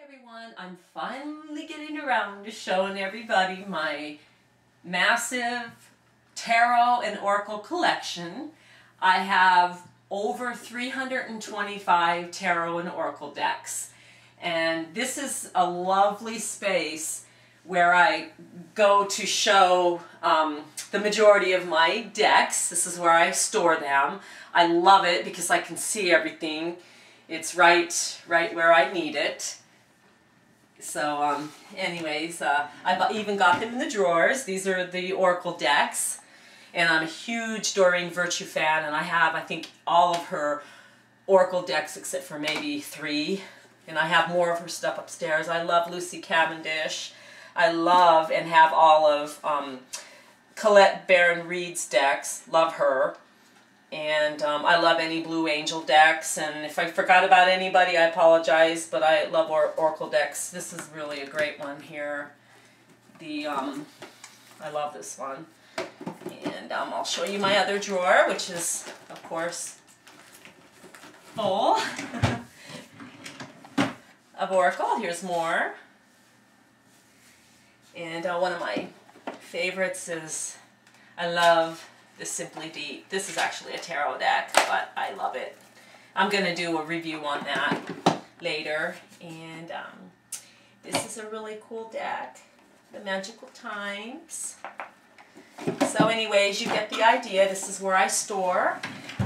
everyone, I'm finally getting around to showing everybody my massive tarot and oracle collection. I have over 325 tarot and oracle decks, and this is a lovely space where I go to show the majority of my decks. This is where I store them. I love it because I can see everything. It's right where I need it. So anyways, I've even got them in the drawers. These are the oracle decks, and I'm a huge Doreen Virtue fan, and I have, I think, all of her oracle decks except for maybe 3, and I have more of her stuff upstairs. I love Lucy Cavendish. I love and have all of Colette Baron Reed's decks. Love her. And I love any Blue Angel decks, and if I forgot about anybody, I apologize, but I love oracle decks. This is really a great one here. I love this one. And I'll show you my other drawer, which is, of course, full of oracle. Here's more. And one of my favorites is, I love this Simply Deep. This is actually a tarot deck, but I love it. I'm going to do a review on that later. And this is a really cool deck, The Magical Times. So anyways, you get the idea. This is where I store,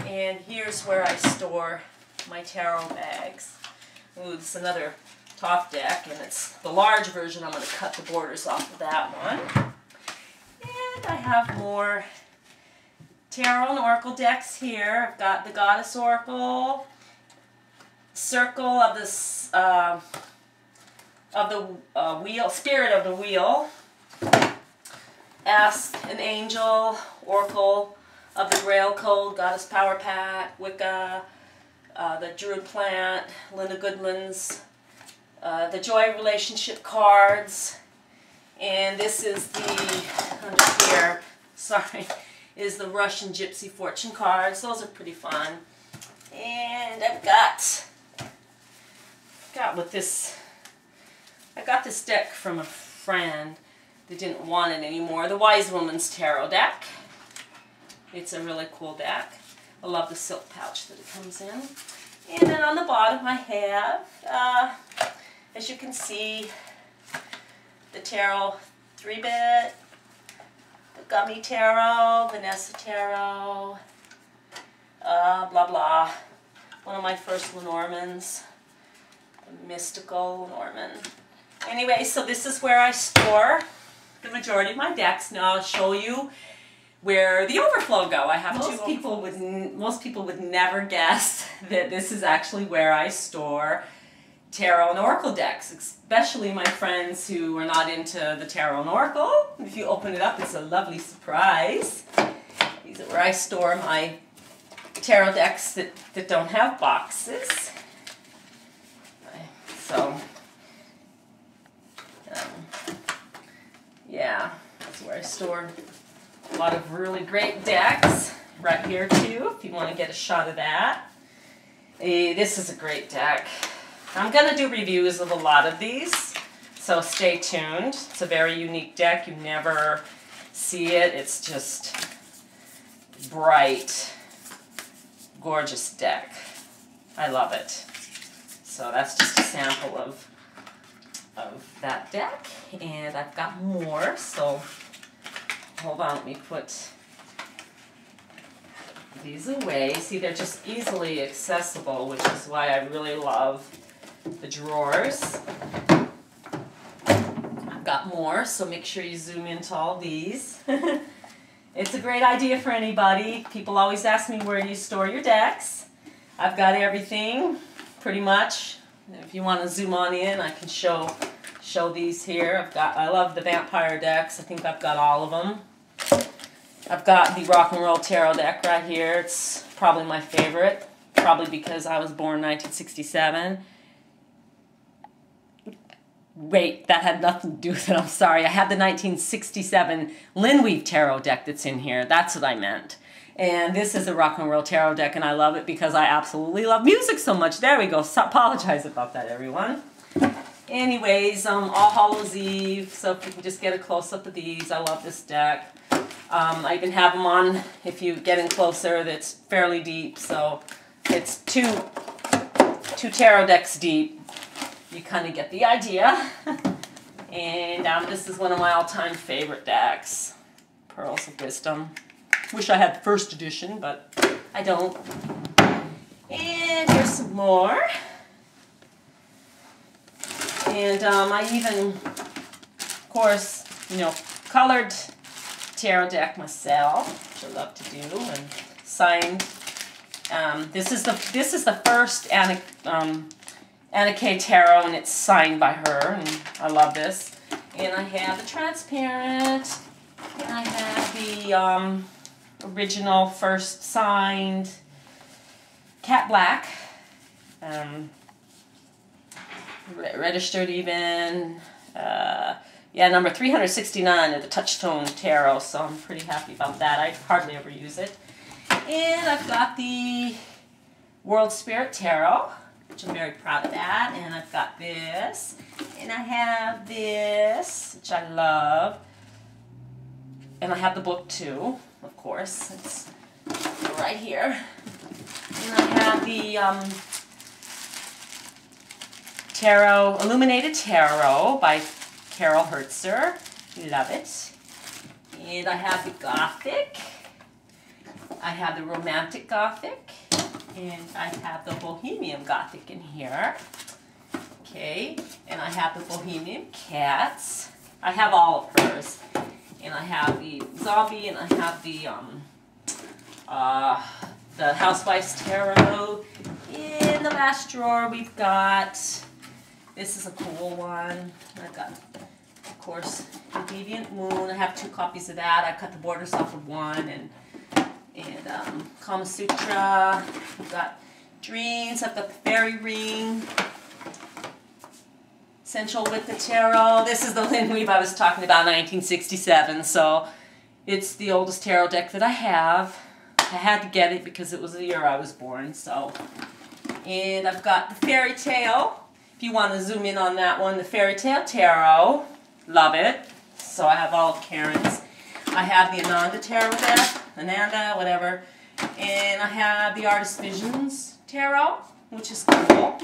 and here's where I store my tarot bags. Ooh, this is another top deck, and it's the large version. I'm going to cut the borders off of that one. And I have more tarot and oracle decks here. I've got the Goddess Oracle, Circle of the Wheel, Spirit of the Wheel, Ask an Angel, Oracle of the Grail Code, Goddess Power Pack, Wicca, the Druid Plant, Linda Goodman's, the Joy Relationship cards, and this is the, under here, sorry, is the Russian Gypsy Fortune cards. Those are pretty fun. And I've got with this, I got this deck from a friend that didn't want it anymore. The Wise Woman's Tarot deck. It's a really cool deck. I love the silk pouch that it comes in. And then on the bottom I have, as you can see, the Tarot 3-bit, the Gummy Tarot, Vanessa Tarot, blah blah. One of my first Lenormands, the Mystical Lenormand. Anyway, so this is where I store the majority of my decks. Now I'll show you where the overflow go. I have most people would never guess that this is actually where I store tarot and oracle decks, especially my friends who are not into the tarot and oracle. If you open it up, it's a lovely surprise. These are where I store my tarot decks that don't have boxes. So, yeah, that's where I store a lot of really great decks. Right here too, if you want to get a shot of that. This is a great deck. I'm going to do reviews of a lot of these, so stay tuned. It's a very unique deck. You never see it. It's just bright, gorgeous deck. I love it. So that's just a sample of that deck, and I've got more, so hold on, let me put these away. See, they're just easily accessible, which is why I really love the drawers. I've got more, so make sure you zoom into all these. It's a great idea for anybody. People always ask me, where do you store your decks? I've got everything, pretty much. If you want to zoom on in, I can show these here. I love the vampire decks. I think I've got all of them. I've got the Rock and Roll Tarot deck right here. It's probably my favorite, probably because I was born in 1967. Wait, that had nothing to do with it. I'm sorry. I have the 1967 Linweave Tarot deck that's in here. That's what I meant. And this is a Rock and Roll Tarot deck, and I love it because I absolutely love music so much. There we go. So, apologize about that, everyone. Anyways, All Hallows Eve, so if you can just get a close-up of these, I love this deck. I even have them on, if you get in closer, that's fairly deep, so it's two tarot decks deep. You kind of get the idea. And this is one of my all-time favorite decks, Pearls of Wisdom. Wish I had the first edition, but I don't. And here's some more. And I even, of course, you know, colored tarot deck myself, which I love to do, and signed. This is the first Anna K tarot, and it's signed by her, and I love this. And I have the transparent, and I have the original first signed Cat Black. Registered even, yeah, number 369 of the Touchstone Tarot, so I'm pretty happy about that. I hardly ever use it. And I've got the World Spirit Tarot, which I'm very proud of that. And I've got this, and I have this, which I love. And I have the book too, of course. It's right here. And I have the Tarot, Illuminated Tarot by Carol Hertzer. Love it. And I have the Gothic. I have the Romantic Gothic. And I have the Bohemian Gothic in here. Okay. And I have the Bohemian Cats. I have all of hers. And I have the Zombie, and I have the Housewife's Tarot. In the last drawer, we've got, this is a cool one. I've got, of course, the Deviant Moon. I have 2 copies of that. I cut the borders off of one, and Kama Sutra. I've got Dreams. I've got the Fairy Ring. Essential with the Tarot. This is the Lynn Weave I was talking about, 1967. So it's the oldest tarot deck that I have. I had to get it because it was the year I was born. So, and I've got the Fairy Tale. If you want to zoom in on that one, the Fairy Tale Tarot. Love it. So I have all of Karen's. I have the Ananda Tarot deck. Ananda, whatever. And I have the Artist Visions Tarot, which is cool.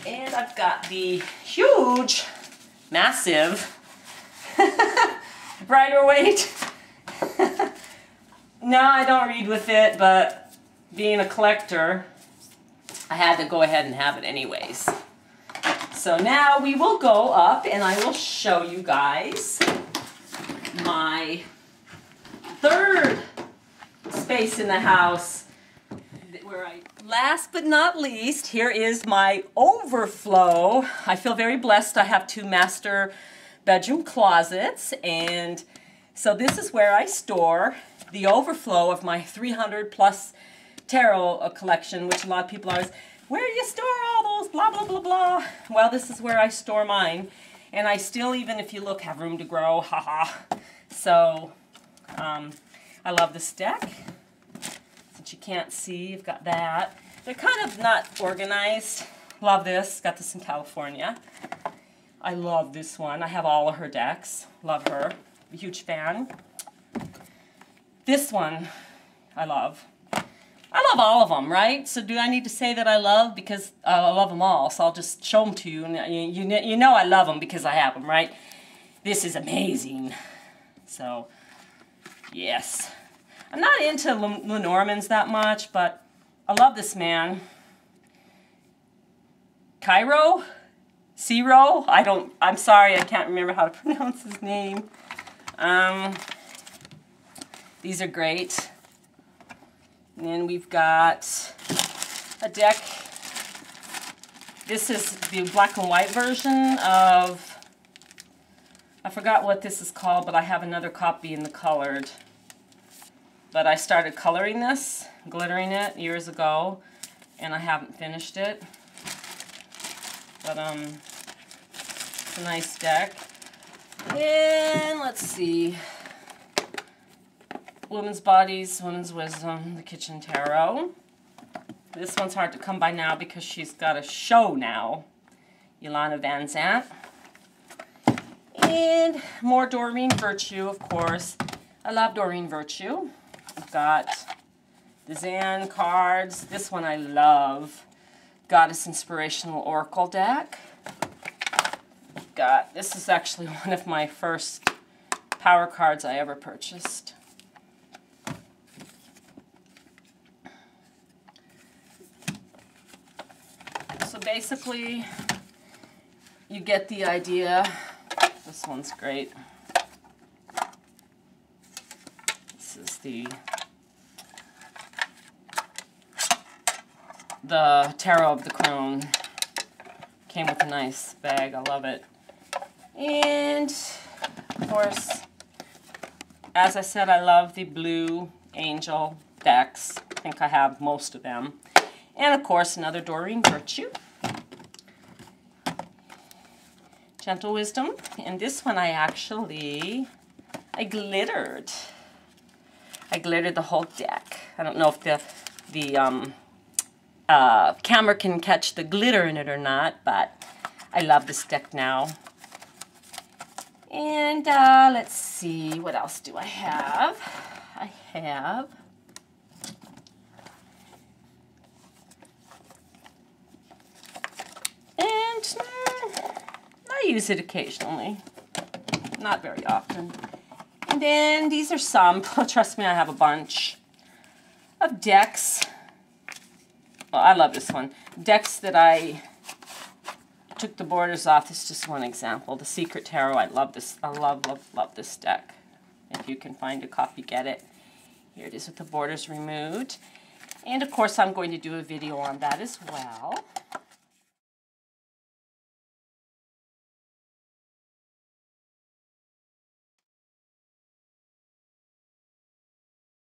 And I've got the huge, massive, Rider-Waite. No, I don't read with it, but being a collector, I had to go ahead and have it anyways. So now we will go up and I will show you guys my third space in the house. Last but not least, here is my overflow. I feel very blessed. I have 2 master bedroom closets, and so this is where I store the overflow of my 300 plus tarot collection, which a lot of people always, where do you store all those blah blah blah blah? Well, this is where I store mine, and I still, even if you look, have room to grow, haha. So I love this deck. Since you can't see, you've got that. They're kind of not organized. Love this. Got this in California. I love this one. I have all of her decks. Love her. A huge fan. This one, I love. I love all of them, right? So do I need to say that I love? Because I love them all. So I'll just show them to you. And you know I love them because I have them, right? This is amazing. So, yes. I'm not into Lenormands that much, but I love this man. Ciro? I'm sorry, I can't remember how to pronounce his name. These are great. And then we've got a deck. This is the black and white version of, I forgot what this is called, but I have another copy in the colored. But I started coloring this, glittering it years ago, and I haven't finished it. But it's a nice deck. And let's see. Women's Bodies, Women's Wisdom, the Kitchen Tarot. This one's hard to come by now because she's got a show now. Yolanda Van Zandt. And more Doreen Virtue, of course. I love Doreen Virtue. I've got the Zan cards. This one I love. Goddess Inspirational Oracle deck. This is actually one of my first power cards I ever purchased. So basically, you get the idea. This one's great. This is the Tarot of the Crone. Came with a nice bag. I love it. And, of course, as I said, I love the Blue Angel decks. I think I have most of them. And, of course, another Doreen Virtue. Gentle Wisdom. And this one I glittered. I glittered the whole deck. I don't know if the camera can catch the glitter in it or not, but I love this deck now. And let's see, what else do I have? I have I use it occasionally, not very often. And then these are some, trust me, I have a bunch of decks. Well, I love this one. Decks that I took the borders off. This is just one example. The Secret Tarot. I love this. I love this deck. If you can find a copy, get it. Here it is with the borders removed. And of course, I'm going to do a video on that as well.